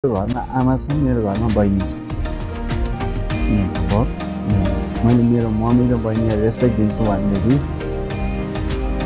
घरमा आमा छ, मेरो घरमा बहिनी छ। हो मैले मेरो मम्मी र बहिनीलाई रेस्पेक्ट दिन्छु भनेदेखि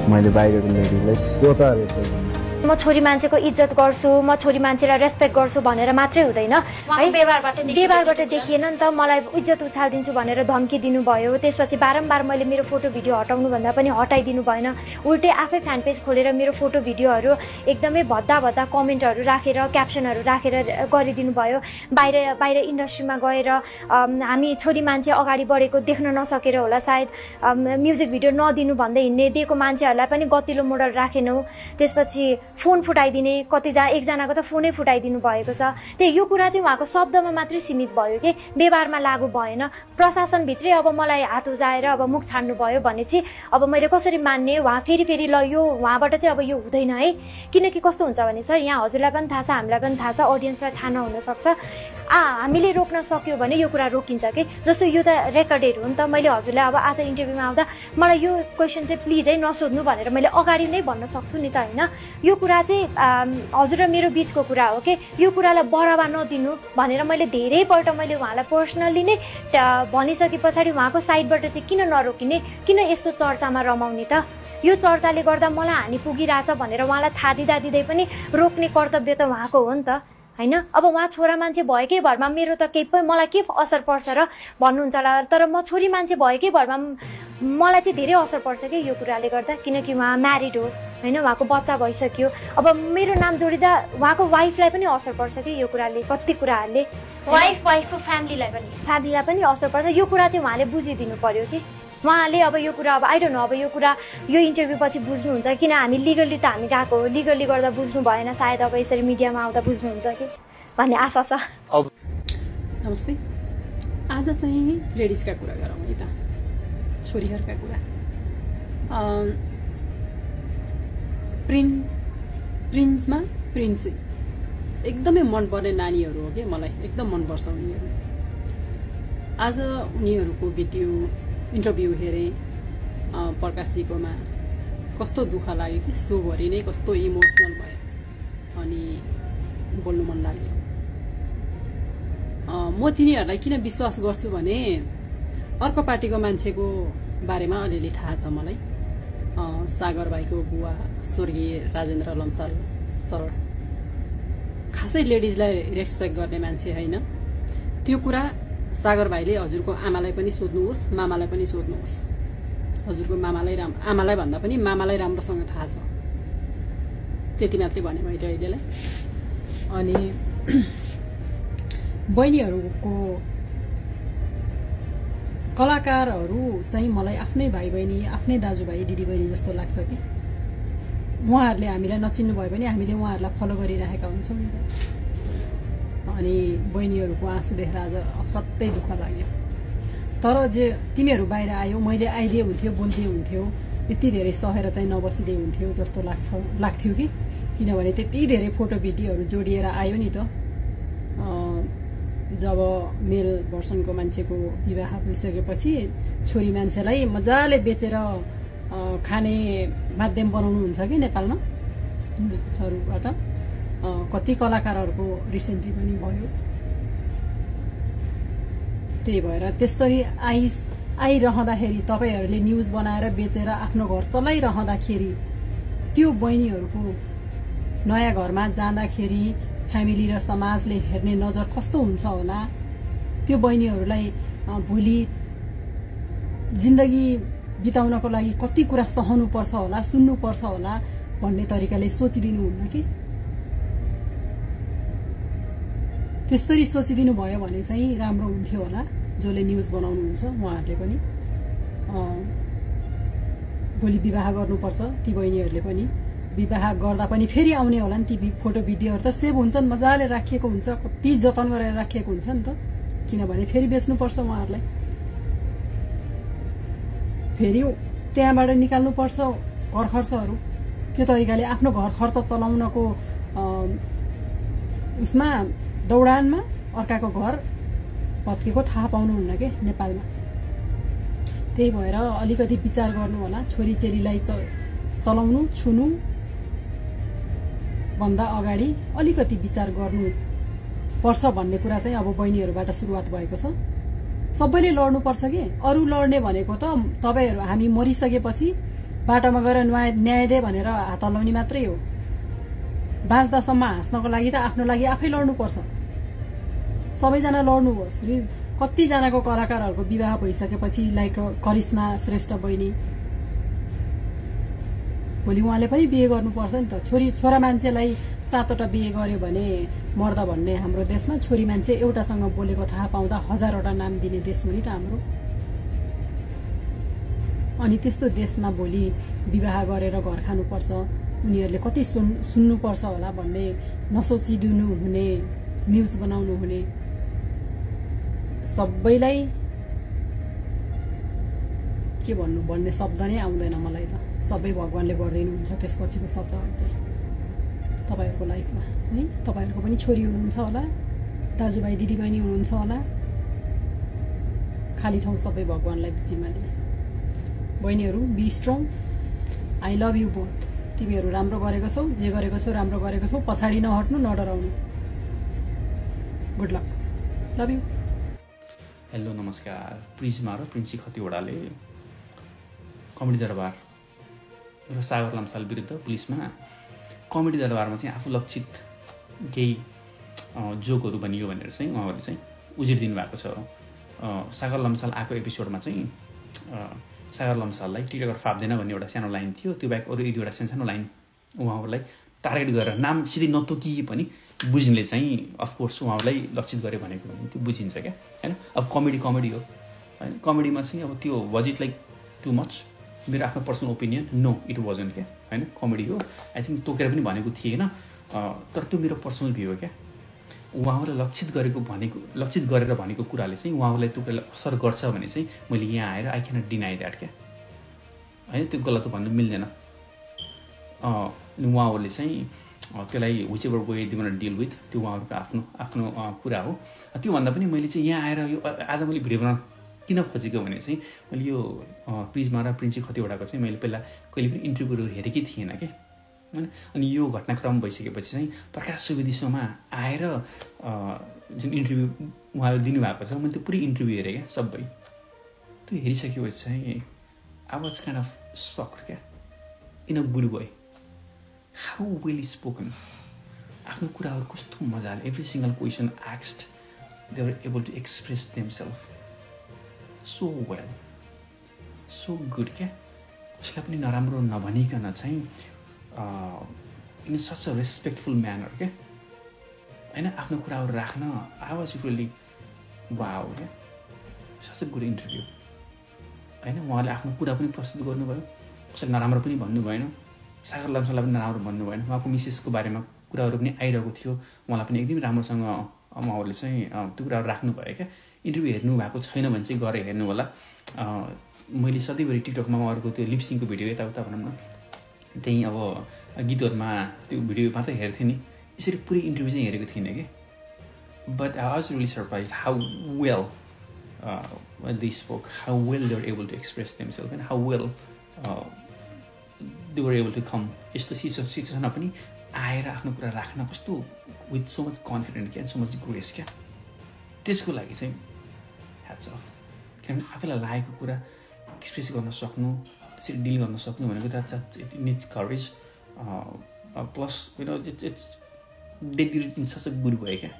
मैले बाहिरको लेडीलाई स्वतः रेस्पेक्ट दिन्छु। म छोरी मान्छेको इज्जत गर्छु, म छोरी मान्छेलाई रेस्पेक्ट गर्छु भनेर मात्रै हुँदैन है। व्यवहारबाट देखिएन नि त। मलाई इज्जत उछालिदिन्छु भनेर धम्की दिनुभयो। त्यसपछि बारम्बार मैले मेरो फोटो भिडियो हटाउनु भन्दा पनि हटाइदिनु भएन। उल्टै आफै फ्यान पेज खोलेर मेरो फोटो भिडियोहरू एकदमै भद्दा कमेन्टहरू राखेर क्याप्सनहरू राखेर गरिदिनु भयो। बाहिर इन्डस्ट्रीमा गएर हामी छोरी मान्छे अगाडि बढेको देख्न नसकेर होला सायद म्युजिक भिडियो नदिनु भन्दै हिँड्ने, दिएको मान्छेहरूलाई पनि गतिलो मोडल राखेनौ। त्यसपछि फोन फुटाइदिने, एकजनाको त फोनै फुटाइदिनु भएको छ। यो कुरा चाहिँ उहाँको शब्दमा मात्रै सीमित भयो कि व्यवहारमा लागू भएन। प्रशासनभित्रै अब मलाई हात उजाएर अब मुख छाड्नु भयो भनेपछि अब मैले कसरी मान्ने? उहाँ फेरि ल यो उहाँबाट चाहिँ अब यो हुँदैन है। किनकि कस्तो हुन्छ भने सर, यहाँ हजुरलाई पनि थाहा छ, हामीलाई पनि थाहा छ, अडियन्सलाई थाहा नहुनसक्छ। हामीले रोक्न सक्यो भने यो कुरा रोकिन्छ कि। जस्तो यो त रेकर्डेड हो नि त। मैले हजुरलाई अब आज इन्टरभ्यूमा आउँदा मलाई यो क्वेसन चाहिँ प्लिज है नसोध्नु भनेर मैले अगाडि नै भन्न सक्छु नि त होइन। यो कुरा चाहिँ हजुर र मेरो बिचको कुरा हो कि यो कुरालाई बढावा नदिनु भनेर मैले धेरैपल्ट मैले उहाँलाई पर्सनल्ली नै भनिसके पछाडि उहाँको साइडबाट चाहिँ किन नरोकिने, किन यस्तो चर्चामा रमाउने त? यो चर्चाले गर्दा मलाई हानि पुगिरहेछ भनेर उहाँलाई थाहा दिँदै पनि रोक्ने कर्तव्य त उहाँको हो नि त होइन। अब उहाँ छोरा मान्छे भएकै भरमा मेरो त केही पनि मलाई के असर पर्छ र भन्नुहुन्छ होला। तर म छोरी मान्छे भएकै भरमा मलाई चाहिँ धेरै असर पर्छ कि यो कुराले गर्दा। किनकि उहाँ म्यारिड हो होइन, उहाँको बच्चा भइसक्यो। अब मेरो नाम जोडिँदा उहाँको वाइफलाई पनि असर पर्छ कि यो कुराले। कति कुराहरूले वाइफको फ्यामिलीलाई पनि असर पर्छ। यो कुरा चाहिँ उहाँले बुझिदिनु पर्यो कि। उहाँले अब यो कुरा अब आई डोन्ट नो, अब यो कुरा यो इन्टरभ्यू पछि बुझ्नुहुन्छ। किन हामी लिगल्ली त हामी गएको हो, लिगल्ली गर्दा बुझ्नु भएन। सायद अब यसरी मिडियामा आउँदा बुझ्नुहुन्छ कि भन्ने आशा छ। नमस्ते। आज चाहिँ लेडिजका कुरा गरौँ है त, छोरीहरूका कुरा। प्रिन्समा प्रिन्स एकदमै मनपर्ने नानीहरू हो कि मलाई एकदम मनपर्छ उनीहरू। आज उनीहरूको भिडियो इन्टरभ्यू हेरेँ प्रकाशजीकोमा, कस्तो दुःख लाग्यो कि सोभरि नै कस्तो इमोसनल भयो अनि बोल्नु मन लाग्यो। म तिनीहरूलाई किन विश्वास गर्छु भने अर्को पार्टीको मान्छेको बारेमा अलिअलि थाहा छ मलाई। सागर भाइको बुवा स्वर्गीय राजेन्द्र लम्साल सर खासै लेडिजलाई रेस्पेक्ट गर्ने मान्छे होइन। त्यो कुरा सागर भाइले हजुरको आमालाई पनि सोध्नुहोस्, मामालाई पनि सोध्नुहोस्। हजुरको आमालाई भन्दा पनि मामालाई राम्रोसँग थाहा छ। त्यति मात्रै भने मैले अहिलेलाई। अनि बहिनीहरूको कलाकारहरू चाहिँ मलाई आफ्नै भाइ बहिनी, आफ्नै दाजुभाइ दिदीबहिनी जस्तो लाग्छ कि। उहाँहरूले हामीलाई नचिन्नु भयो भने हामीले उहाँहरूलाई फलो गरिरहेका हुन्छौँ नि त। अनि बहिनीहरूको आँसु देखेर आज असाध्यै दुःख लाग्यो। तर जे तिमीहरू बाहिर आयो, मैले आइदिए हुन्थ्यो, बोल्दिए हुन्थ्यो, यति धेरै सहेर चाहिँ नबसिदिए हुन्थ्यो जस्तो लाग्थ्यो कि। किनभने त्यति धेरै फोटो भिडियोहरू जोडिएर आयो नि त। जब मेल भर्सनको मान्छेको विवाह भइसकेपछि छोरी मान्छेलाई मजाले बेचेर खाने माध्यम बनाउनुहुन्छ कि नेपालमा न्युजहरूबाट। कति कलाकारहरूको रिसेन्टली पनि भयो। त्यही भएर त्यस्तरी आइरहँदाखेरि तपाईँहरूले न्युज बनाएर बेचेर आफ्नो घर चलाइरहँदाखेरि त्यो बहिनीहरूको नयाँ घरमा जाँदाखेरि फ्यामिली र समाजले हेर्ने नजर कस्तो हुन्छ होला? त्यो बहिनीहरूलाई भोलि जिन्दगी बिताउनको लागि कति कुरा सहनुपर्छ होला, सुन्नुपर्छ होला भन्ने तरिकाले सोचिदिनुहुन्न कि। त्यस्तरी सोचिदिनु भयो भने चाहिँ राम्रो हुन्थ्यो होला। जसले न्युज बनाउनुहुन्छ उहाँहरूले पनि भोलि विवाह गर्नुपर्छ। ती बहिनीहरूले पनि विवाह गर्दा पनि फेरि आउने होला नि ती फोटो भिडियोहरू त सेभ हुन्छन्, मजाले राखिएको हुन्छ, कति जतन गरेर राखिएको हुन्छ नि त। किनभने फेरि बेच्नुपर्छ उहाँहरूलाई, फेरि त्यहाँबाट निकाल्नुपर्छ घर खर्चहरू। त्यो तरिकाले आफ्नो घर खर्च चलाउनको उसमा दौडानमा अर्काको घर भत्केको थाहा पाउनुहुन्न के नेपालमा। त्यही भएर अलिकति विचार गर्नु होला। छोरी चेलीलाई चलाउनु छुनु भन्दा अगाडि अलिकति विचार गर्नु पर्छ भन्ने कुरा चाहिँ अब बहिनीहरूबाट सुरुवात भएको छ। सबैले लड्नुपर्छ कि, अरू लड्ने भनेको त तपाईँहरू हामी मरिसकेपछि बाटोमा गएर न्याय दे भनेर हात हल्लाउने मात्रै हो। बाँच्दासम्म हाँस्नको लागि त आफ्नो लागि आफै लड्नुपर्छ। सबैजना लड्नुहोस्। कतिजनाको कलाकारहरूको विवाह भइसकेपछि लाइक करिश्मा श्रेष्ठ बहिनी, भोलि उहाँले पनि बिहे गर्नुपर्छ नि त। छोरा मान्छेलाई 7वटा बिहे गर्यो भने मर्द भन्ने हाम्रो देशमा छोरी मान्छे एउटासँग बोलेको थाहा पाउँदा 1000वटा नाम दिने देश हो नि त हाम्रो। अनि त्यस्तो देशमा भोलि विवाह गरेर घर खानुपर्छ, उनीहरूले कति सुन्नुपर्छ होला भन्ने नसोचिदिनु हुने, न्युज बनाउनु हुने, सबैलाई के भन्ने शब्द नै आउँदैन मलाई त। सबै भगवानले गरिदिनुहुन्छ त्यसपछिको शब्दहरू चाहिँ तपाईँहरूको लाइफमा है। तपाईँहरूको पनि छोरी हुनुहुन्छ होला, दाजुभाइ दिदीबहिनी हुनुहुन्छ होला, खाली ठाउँ सबै भगवानलाई जिम्मा दिए। बहिनीहरू be strong, I love you both. तिमीहरू राम्रो गरेको छौ, जे गरेको छौ राम्रो गरेको छौ, पछाडि नहट्नु, नडराउनु। Good luck, love you. Hello नमस्कार, प्रिजमा र प्रिन्सी खतिवडाले कमेडी दरबार र सागर लम्साल विरुद्ध पुलिसमा कमेडी दरबारमा चाहिँ आफू लक्षित केही जोकहरू बनियो भनेर चाहिँ उहाँहरूले चाहिँ उजिर दिनुभएको छ। सागर लम्साल आएको एपिसोडमा चाहिँ सागर लम्साललाई टिकटकर फाप्दैन भन्ने एउटा सानो लाइन थियो। त्यो बाहेक अरू 1-2वटा सानो लाइन उहाँहरूलाई टार्गेट गरेर नाम सिधै नतोकिए पनि बुझ्नेले चाहिँ अफकोर्स उहाँहरूलाई लक्षित गरे भनेको त्यो बुझिन्छ क्या होइन। अब कमेडी हो होइन, कमेडीमा चाहिँ अब त्यो was it like too much, मेरो आफ्नो personal opinion, no it wasn't क्या होइन। कमेडी हो, आई थिङ्क तोकेर पनि भनेको थिएन, तर त्यो मेरो पर्सनल भ्यू हो क्या। उहाँहरूलाई लक्षित गरेर भनेको कुराले चाहिँ उहाँहरूलाई त्यो कुरालाई असर गर्छ भने चाहिँ मैले यहाँ आएर आई क्यानट डिनाई द्याट क्या होइन, त्यो गलत भन्नु मिल्दैन। उहाँहरूले चाहिँ त्यसलाई whichever way they want deal with, त्यो उहाँहरूको आफ्नो कुरा हो। त्योभन्दा पनि मैले चाहिँ यहाँ आएर यो आज मैले भिडियो बनाउन किन खोजेको भने चाहिँ मैले यो प्रिजमा र प्रिन्सी खतिवडाको चाहिँ मैले पहिला कहिले पनि इन्टरभ्यूहरू हेरेकै थिएन कि होइन। अनि यो घटनाक्रम भइसकेपछि चाहिँ प्रकाश सुवेदी सोमा आएर जुन इन्टरभ्यू उहाँले दिनुभएको छ, मैले त्यो पुरै इन्टरभ्यू हेरेँ क्या सबै। त्यो हेरिसकेपछि चाहिँ I was kind of sucked क्या in a good way. How well spoken, आफ्नो कुराहरू कस्तो मजाले, every single question asked they were able to express themselves so well, so good क्या। कसैलाई पनि नराम्रो नभनिकन चाहिँ in such a respectful manner क्या होइन, आफ्नो कुराहरू राख्न। आई वाज रियली वाउ क्या, सच अ गुड इन्टरभ्यू होइन। उहाँले आफ्नो कुरा पनि प्रस्तुत गर्नुभयो, कसैले नराम्रो पनि भन्नु भएन, सागर लम्साललाई पनि नराम्रो भन्नु भएन। उहाँको मिसेसको बारेमा कुराहरू पनि आइरहेको थियो, उहाँलाई पनि एकदमै राम्रोसँग उहाँहरूले चाहिँ त्यो कुराहरू राख्नुभयो क्या। इन्टरभ्यू हेर्नु भएको छैन भने चाहिँ गएर हेर्नु होला। मैले सधैँभरि टिकटकमा उहाँहरूको त्यो लिपसिङको भिडियो यताउता भनौँ न, त्यहीँ अब गीतहरूमा त्यो भिडियो मात्रै हेर्थेँ नि, यसरी पुरै इन्टरभ्यू चाहिँ हेरेको थिइनँ कि। But I was really surprise how well they spoke, how well they were able to express themselves and how well they were able to come. यस्तो सिचुएसनमा पनि आएर आफ्नो कुरा राख्न कस्तो विथ सो मच कन्फिडेन्ट क्या, सो मच ग्रेस क्या। त्यसको लागि चाहिँ ह्याट्स अफ। किनभने आफूलाई लागेको कुरा एक्सप्रेस गर्न सक्नु, त्यसरी डिल गर्न सक्नु भनेको that's it needs courage plus you know it's they did in such a good way क्या।